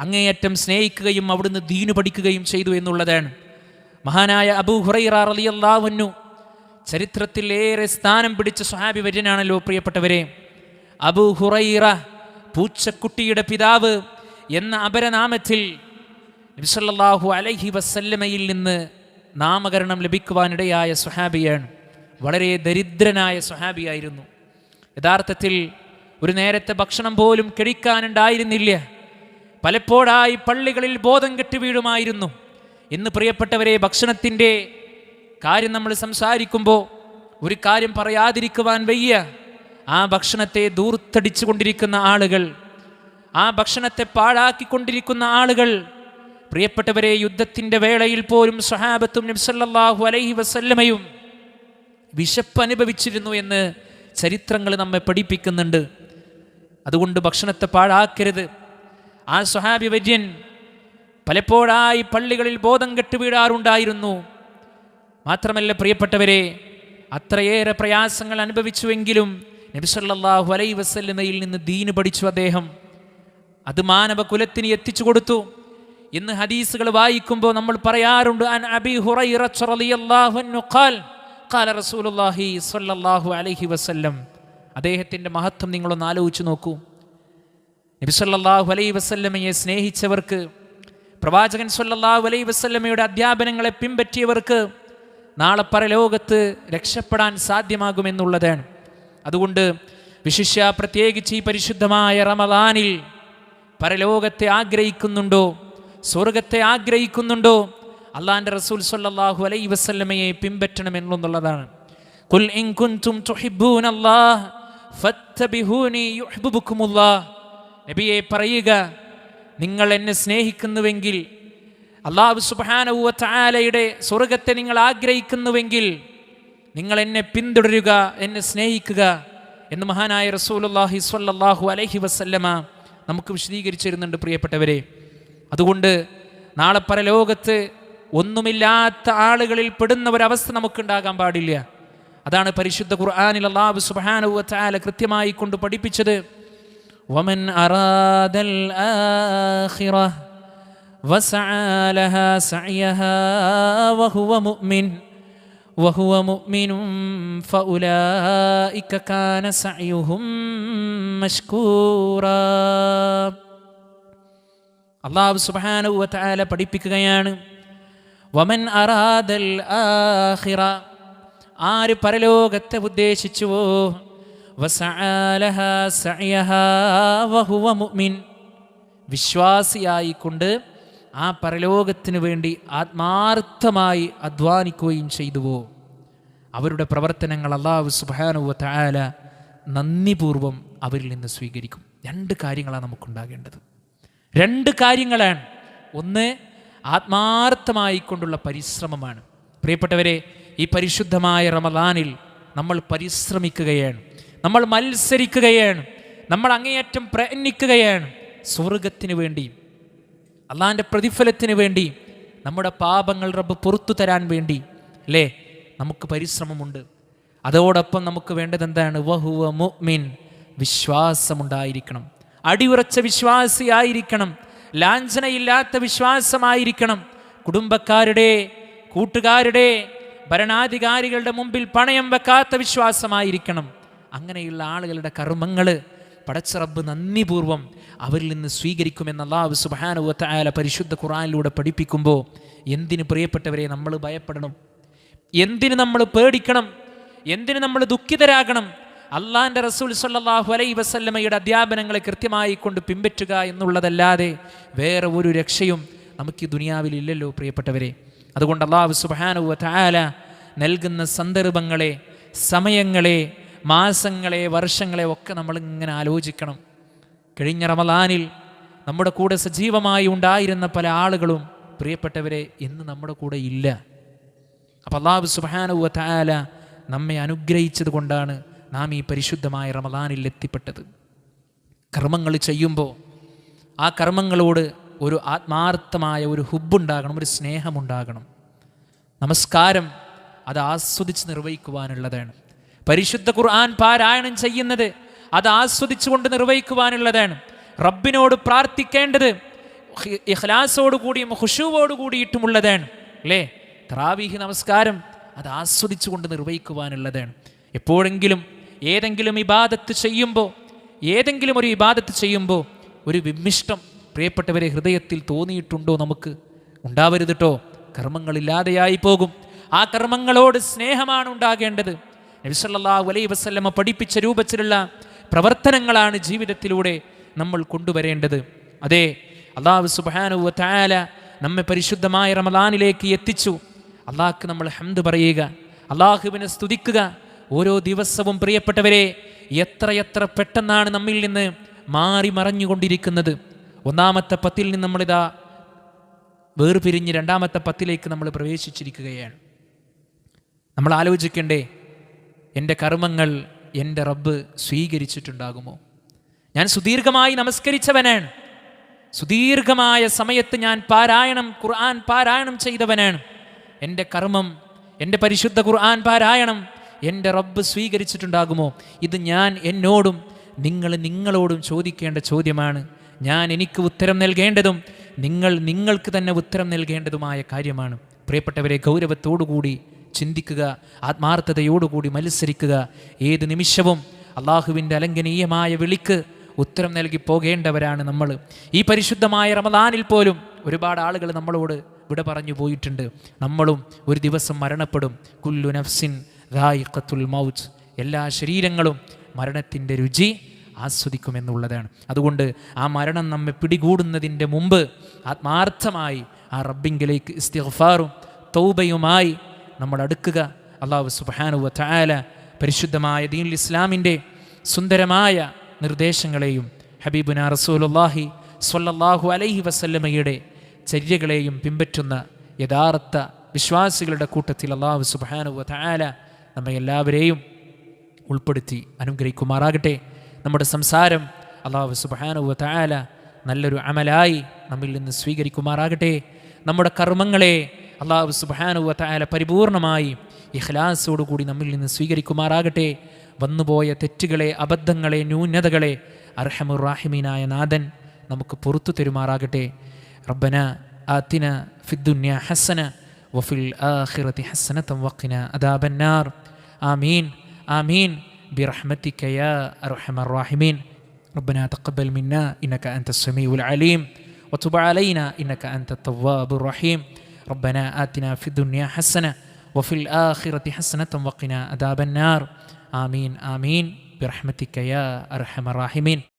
അങ്ങേയറ്റം സ്നേഹിക്കുകയും അവിടുന്ന് ദീനു പഠിക്കുകയും ചെയ്തു എന്നുള്ളതാണ്. മഹാനായ അബൂ ഹുറൈറ റളിയല്ലാഹു അൻഹു ചരിത്രത്തിൽ ഏറെ സ്ഥാനം പിടിച്ച സ്വഹാബി വര്യനാണല്ലോ പ്രിയപ്പെട്ടവരെ. അബൂ ഹുറൈറ, പൂച്ചക്കുട്ടിയുടെ പിതാവ് എന്ന അപരനാമത്തിൽ നബി സല്ലല്ലാഹു അലൈഹി വസല്ലമയിൽ നിന്ന് നാമകരണം ലഭിക്കുവാനിടയായ സ്വഹാബിയാണ്. വളരെ ദരിദ്രനായ സ്വഹാബിയായിരുന്നു. യഥാർത്ഥത്തിൽ ഒരു നേരത്തെ ഭക്ഷണം പോലും കഴിക്കാനുണ്ടായിരുന്നില്ല. പലപ്പോഴായി പള്ളികളിൽ ബോധം കെട്ട് വീഴുമായിരുന്നു. ഇന്ന് പ്രിയപ്പെട്ടവരെ, ഭക്ഷണത്തിൻ്റെ കാര്യം നമ്മൾ സംസാരിക്കുമ്പോൾ ഒരു കാര്യം പറയാതിരിക്കുവാൻ വയ്യ. ആ ഭക്ഷണത്തെ ദൂർത്തടിച്ചു കൊണ്ടിരിക്കുന്ന ആളുകൾ, ആ ഭക്ഷണത്തെ പാഴാക്കിക്കൊണ്ടിരിക്കുന്ന ആളുകൾ. പ്രിയപ്പെട്ടവരെ, യുദ്ധത്തിൻ്റെ വേളയിൽ പോലും സ്വഹാബത്തും നബി സല്ലല്ലാഹു അലൈഹി വസല്ലമയും വിശപ്പ് അനുഭവിച്ചിരുന്നു എന്ന് ചരിത്രങ്ങൾ നമ്മെ പഠിപ്പിക്കുന്നുണ്ട്. അതുകൊണ്ട് ഭക്ഷണത്തെ പാഴാക്കരുത്. ആ സ്വഹാബി വര്യൻ പലപ്പോഴായി പള്ളികളിൽ ബോധം കെട്ട് വീഴാറുണ്ടായിരുന്നു. മാത്രമല്ല പ്രിയപ്പെട്ടവരെ, അത്രയേറെ പ്രയാസങ്ങൾ അനുഭവിച്ചുവെങ്കിലും നബി സല്ലല്ലാഹു അലൈഹി വസല്ലമയിൽ നിന്ന് ദീന് പഠിച്ചു അദ്ദേഹം. അത് മാനവകുലത്തിന് എത്തിച്ചു കൊടുത്തു. ഇന്ന് ഹദീസുകൾ വായിക്കുമ്പോൾ നമ്മൾ പറയാറുണ്ട്, അൻ അബീ ഹുറൈറ റളിയല്ലാഹു അൻഹു ഖാല റസൂലുള്ളാഹി സ്വല്ലല്ലാഹു അലൈഹി വസല്ലം. അദ്ദേഹത്തിൻ്റെ മഹത്വം നിങ്ങളൊന്ന് ആലോചിച്ച് നോക്കൂ. നബി സല്ലല്ലാഹു അലൈഹി വസല്ലമയെ സ്നേഹിച്ചവർക്ക്, പ്രവാചകൻ സല്ലല്ലാഹു അലൈഹി വസല്ലമയുടെ അധ്യാപനങ്ങളെ പിൻപറ്റിയവർക്ക് നാളെ പരലോകത്ത് രക്ഷപ്പെടാൻ സാധ്യമാകുമെന്നുള്ളതാണ്. അതുകൊണ്ട് വിശിഷ്യ പ്രത്യേകിച്ച് ഈ പരിശുദ്ധമായ റമളാനിൽ പരലോകത്തെ ആഗ്രഹിക്കുന്നുണ്ടോ, സ്വർഗത്തെ ആഗ്രഹിക്കുന്നുണ്ടോ, അള്ളാഹിൻ്റെ റസൂൽ സല്ലല്ലാഹു അലൈഹി വസല്ലമയെ പിൻപറ്റണമെന്നുള്ളതാണ്. ഖുൽ ഇൻ കുൻതും തുഹിബ്ബൂനല്ലാഹ് ഫത്തബിഹൂനി യുഹ്ബിബുക്കുമുല്ലാഹ്. നബിയെ പറയുക, നിങ്ങൾ എന്നെ സ്നേഹിക്കുന്നുവെങ്കിൽ, അല്ലാഹു സുബ്ഹാനഹു വ തആലയുടെ സ്വർഗത്തെ നിങ്ങൾ ആഗ്രഹിക്കുന്നുവെങ്കിൽ നിങ്ങൾ എന്നെ പിന്തുടരുക, എന്നെ സ്നേഹിക്കുക എന്ന് മഹാനായ റസൂലുള്ളാഹി സ്വല്ലല്ലാഹു അലൈഹി വസല്ലമ നമുക്ക് വിശദീകരിച്ചിരുന്നുണ്ട് പ്രിയപ്പെട്ടവരെ. അതുകൊണ്ട് നാളെ പരലോകത്ത് ഒന്നുമില്ലാത്ത ആളുകളിൽ പെടുന്ന ഒരവസ്ഥ നമുക്കുണ്ടാകാൻ പാടില്ല. അതാണ് പരിശുദ്ധ ഖുർആനിൽ അല്ലാഹു സുബ്ഹാനഹു വ തആല കൃത്യമായി കൊണ്ട് പഠിപ്പിച്ചത്. വമൻ അറാദൽ ആഖിറഹ വസഅ ലഹാ സഅയഹാ വഹുവ മുഅ്മിനുൻ ഫഉലൈക കാന സഅയുഹും മഷ്കൂറാ. അല്ലാഹു സുബ്ഹാനഹു വ തആല പഠിപ്പിക്കുകയാണ്, വമൻ അറാദൽ ആഖിറ, ആര് പരലോകത്തെ ഉദ്ദേശിച്ചുവോ, വസഅ ലഹാ സഅയഹാ വഹുവ മുഅ്മിൻ, വിശ്വാസിയായിക്കൊണ്ട് ആ പരലോകത്തിന് വേണ്ടി ആത്മാർത്ഥമായി അധ്വാനിക്കുകയും ചെയ്തുവോ, അവരുടെ പ്രവർത്തനങ്ങൾ അല്ലാഹു സുബ്ഹാനഹു വ തആല നന്ദിപൂർവം അവരിൽ നിന്ന് സ്വീകരിക്കും. രണ്ട് കാര്യങ്ങളാണ് നമുക്കുണ്ടാകേണ്ടത്. രണ്ട് കാര്യങ്ങളാണ്. ഒന്ന്, ആത്മാർത്ഥമായിക്കൊണ്ടുള്ള പരിശ്രമമാണ്. പ്രിയപ്പെട്ടവരെ, ഈ പരിശുദ്ധമായ റമദാനിൽ നമ്മൾ പരിശ്രമിക്കുകയാണ്, നമ്മൾ മത്സരിക്കുകയാണ്, നമ്മൾ അങ്ങേയറ്റം പ്രയത്നിക്കുകയാണ് സ്വർഗത്തിന് വേണ്ടി, അള്ളാഹിൻ്റെ പ്രതിഫലത്തിന് വേണ്ടി, നമ്മുടെ പാപങ്ങൾ റബ്ബ് പുറത്തു തരാൻ വേണ്ടി അല്ലേ? നമുക്ക് പരിശ്രമമുണ്ട്. അതോടൊപ്പം നമുക്ക് വേണ്ടത് എന്താണ്? വഹുവ മുഅ്മിൻ, വിശ്വാസമുണ്ടായിരിക്കണം, അടിയുറച്ച വിശ്വാസിയായിരിക്കണം, ലാഞ്ചനയില്ലാത്ത വിശ്വാസമായിരിക്കണം, കുടുംബക്കാരുടെ, കൂട്ടുകാരുടെ, ഭരണാധികാരികളുടെ മുമ്പിൽ പണയം വെക്കാത്ത വിശ്വാസമായിരിക്കണം. അങ്ങനെയുള്ള ആളുകളുടെ കർമ്മങ്ങൾ പടച്ച റബ്ബ് നന്ദിപൂർവ്വം അവരിൽ നിന്ന് സ്വീകരിക്കുമെന്ന് അല്ലാഹു സുബ്ഹാനഹു വ തആല പരിശുദ്ധ ഖുർആനിലൂടെ പഠിപ്പിക്കുമ്പോൾ എന്തിന് പ്രിയപ്പെട്ടവരെ നമ്മൾ ഭയപ്പെടണം? എന്തിന് നമ്മൾ പേടിക്കണം? എന്തിന് നമ്മൾ ദുഃഖിതരാകണം? അള്ളാഹിൻ്റെ റസൂൽ സല്ലല്ലാഹു അലൈഹി വസല്ലമയുടെ അധ്യാപനങ്ങളെ കൃത്യമായി കൊണ്ട് പിൻപറ്റുക എന്നുള്ളതല്ലാതെ വേറെ ഒരു രക്ഷയും നമുക്ക് ഈ ദുനിയാവിൽ ഇല്ലല്ലോ പ്രിയപ്പെട്ടവരെ. അതുകൊണ്ട് അല്ലാഹു സുബ്ഹാനഹു വ തആല നൽകുന്ന സന്ദർഭങ്ങളെ, സമയങ്ങളെ, മാസങ്ങളെ, വർഷങ്ങളെ ഒക്കെ നമ്മളിങ്ങനെ ആലോചിക്കണം. കഴിഞ്ഞ റമദാനിൽ നമ്മുടെ കൂടെ സജീവമായി ഉണ്ടായിരുന്ന പല ആളുകളും പ്രിയപ്പെട്ടവരെ ഇന്ന് നമ്മുടെ കൂടെ ഇല്ല. അപ്പം അല്ലാഹു സുബ്ഹാനഹു വ തആല നമ്മെ അനുഗ്രഹിച്ചത് കൊണ്ടാണ് നാം ഈ പരിശുദ്ധമായ റമദാനിൽ എത്തിപ്പെട്ടത്. കർമ്മങ്ങൾ ചെയ്യുമ്പോൾ ആ കർമ്മങ്ങളോട് ഒരു ആത്മാർത്ഥമായ ഒരു ഹുബ്ബുണ്ടാകണം, ഒരു സ്നേഹമുണ്ടാകണം. നമസ്കാരം അത് ആസ്വദിച്ച് നിർവഹിക്കുവാനുള്ളതാണ്. പരിശുദ്ധ ഖുർആൻ പാരായണം ചെയ്യുന്നത് അത് ആസ്വദിച്ചുകൊണ്ട് നിർവഹിക്കുവാനുള്ളതാണ്. റബ്ബിനോട് പ്രാർത്ഥിക്കേണ്ടത് ഇഖ്ലാസോടുകൂടിയും ഖുശൂവോടുകൂടിയിട്ടുമുള്ളതാണ് അല്ലേ? തറാവീഹ് നമസ്കാരം അത് ആസ്വദിച്ചുകൊണ്ട് നിർവഹിക്കുവാനുള്ളതാണ്. എപ്പോഴെങ്കിലും ഏതെങ്കിലും ഇബാദത്ത് ചെയ്യുമ്പോൾ, ഏതെങ്കിലും ഒരു ഇബാദത്ത് ചെയ്യുമ്പോൾ ഒരു വിമ്മിഷ്ടം പ്രിയപ്പെട്ടവരെ ഹൃദയത്തിൽ തോന്നിയിട്ടുണ്ടോ? നമുക്ക് ഉണ്ടാവരുത് കേട്ടോ. കർമ്മങ്ങളില്ലാതെയായി പോകും. ആ കർമ്മങ്ങളോട് സ്നേഹമാണ് ഉണ്ടാകേണ്ടത്. നബി സല്ലല്ലാഹു അലൈഹി വസല്ലമ പഠിപ്പിച്ച രൂപത്തിലുള്ള പ്രവർത്തനങ്ങളാണ് ജീവിതത്തിലൂടെ നമ്മൾ കൊണ്ടുവരേണ്ടത്. അതെ, അല്ലാഹു സുബ്ഹാനഹു വ തആല നമ്മെ പരിശുദ്ധമായ റമദാനിലേക്ക് എത്തിച്ചു. അള്ളാഹ്ക്ക് നമ്മൾ ഹംദ് പറയുക, അള്ളാഹുവിനെ സ്തുതിക്കുക. ഓരോ ദിവസവും പ്രിയപ്പെട്ടവരെ എത്രയെത്ര പെട്ടെന്നാണ് നമ്മിൽ നിന്ന് മാറി മറഞ്ഞുകൊണ്ടിരിക്കുന്നത്. ഒന്നാമത്തെ പത്തിൽ നിന്ന് നമ്മളിതാ വേർപിരിഞ്ഞ് രണ്ടാമത്തെ പത്തിലേക്ക് നമ്മൾ പ്രവേശിച്ചിരിക്കുകയാണ്. നമ്മൾ ആലോചിക്കണ്ടേ, എൻ്റെ കർമ്മങ്ങൾ എൻ്റെ റബ്ബ് സ്വീകരിച്ചിട്ടുണ്ടാകുമോ? ഞാൻ സുദീർഘമായി നമസ്കരിച്ചവനാണ്, സുദീർഘമായ സമയത്ത് ഞാൻ ഖുർആൻ പാരായണം ചെയ്തവനാണ്. എൻ്റെ കർമ്മം, എൻ്റെ പരിശുദ്ധ ഖുർആൻ പാരായണം എൻ്റെ റബ്ബ് സ്വീകരിച്ചിട്ടുണ്ടാകുമോ? ഇത് ഞാൻ എന്നോടും നിങ്ങളോടും ചോദിക്കേണ്ട ചോദ്യമാണ്. ഞാൻ എനിക്ക് ഉത്തരം നൽകേണ്ടതും നിങ്ങൾക്ക് തന്നെ ഉത്തരം നൽകേണ്ടതുമായ കാര്യമാണ്. പ്രിയപ്പെട്ടവരെ, ഗൗരവത്തോടുകൂടി ചിന്തിക്കുക, ആത്മാർത്ഥതയോടുകൂടി മത്സരിക്കുക. ഏത് നിമിഷവും അള്ളാഹുവിൻ്റെ അലംഘനീയമായ വിളിക്ക് ഉത്തരം നൽകി പോകേണ്ടവരാണ് നമ്മൾ. ഈ പരിശുദ്ധമായ റമദാനിൽ പോലും ഒരുപാട് ആളുകൾ നമ്മളോട് വിട പറഞ്ഞു പോയിട്ടുണ്ട്. നമ്മളും ഒരു ദിവസം മരണപ്പെടും. കുല്ലു നഫ്സിൻ ദായിഖത്തുൽ മൗത്ത്, എല്ലാ ശരീരങ്ങളും മരണത്തിൻ്റെ രുചി ആസ്വദിക്കുമെന്നുള്ളതാണ്. അതുകൊണ്ട് ആ മരണം നമ്മെ പിടികൂടുന്നതിൻ്റെ മുമ്പ് ആത്മാർത്ഥമായി ആ റബ്ബിങ്കിലേക്ക് ഇസ്തിഗ്ഫാറും തൗബയുമായി നമ്മൾ അടുക്കുക. അല്ലാഹു സുബ്ഹാനഹു വ തആല പരിശുദ്ധമായ ദീനുൽ ഇസ്ലാമിൻ്റെ സുന്ദരമായ നിർദ്ദേശങ്ങളെയും ഹബീബുനാ റസൂലുള്ളാഹി സ്വല്ലല്ലാഹു അലൈഹി വസല്ലമയുടെ ചര്യകളെയും പിൻപറ്റുന്ന യഥാർത്ഥ വിശ്വാസികളുടെ കൂട്ടത്തിൽ അല്ലാഹു സുബ്ഹാനഹു വ തആല നമ്മെ എല്ലാവരെയും ഉൾപ്പെടുത്തി അനുഗ്രഹിക്കുമാറാകട്ടെ. നമ്മുടെ സംസാരം അല്ലാഹു സുബ്ഹാനഹു വ തആല നല്ലൊരു അമലായി നമ്മിൽ നിന്ന് സ്വീകരിക്കുമാറാകട്ടെ. നമ്മുടെ കർമ്മങ്ങളെ അല്ലാഹു സുബ്ഹാനഹു വ തആല പരിപൂർണമായി ഇഖ്ലാസോടുകൂടി നമ്മിൽ നിന്ന് സ്വീകരിക്കുമാറാകട്ടെ. വന്നുപോയ തെറ്റുകളെ, അബദ്ധങ്ങളെ, ന്യൂനതകളെ അർഹമുർ റാഹിമീനായ നാഥൻ നമുക്ക് പുറത്തു തരുമാറാകട്ടെ. റബ്ബന ആതിന ഫിദ്ദുനിയ ഹസന വഫിൽ ആഖിറതി ഹസനത വഖിന അദാബന്നാർ. ആമീൻ ആമീൻ برحمتك يا أرحم الراحمين. ربنا تقبل منا إنك أنت السميع العليم وتب علينا إنك أنت التواب الرحيم. ربنا آتنا في الدنيا حسنة وفي الآخرة حسنة وقنا عذاب النار. آمين آمين برحمتك يا أرحم الراحمين.